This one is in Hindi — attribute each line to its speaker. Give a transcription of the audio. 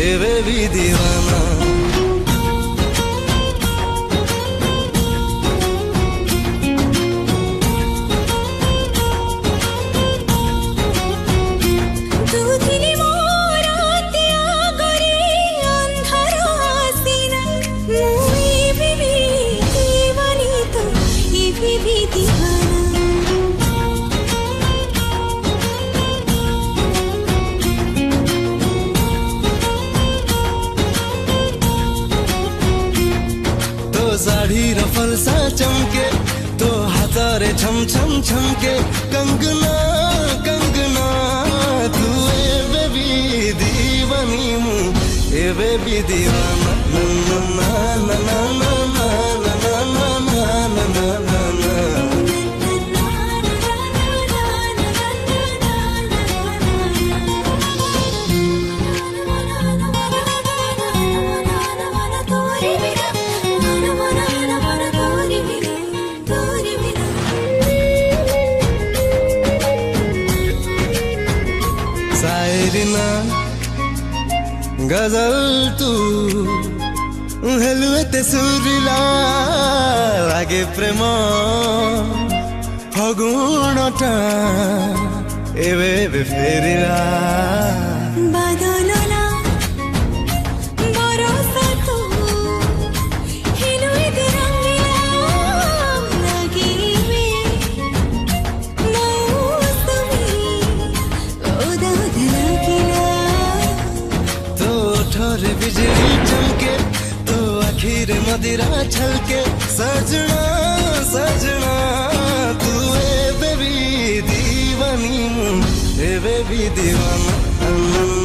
Speaker 1: ए बेबी दीवाना। साड़ी रफल सा चमके तो हातारे छम छम छमके कंगना कंगना तू ए बेबी दीवानी मु ए बेबी दीवाना ना ना ना ना ना ना ना ना ना ना ना ना। सायरिना गजल तू हेलुएते सुरिला लागे प्रेम फगुणटा एबे बे फेरिला
Speaker 2: बादलना बरसा तू हेलुएते रंगिला लागे बे मौसमी ओदा धलकिला
Speaker 1: तो ठोरे बिजली चमके तो आखिर मदिरा छलके सजना सजना तू ए बेबी दीवानी ए बेबी दीवाना।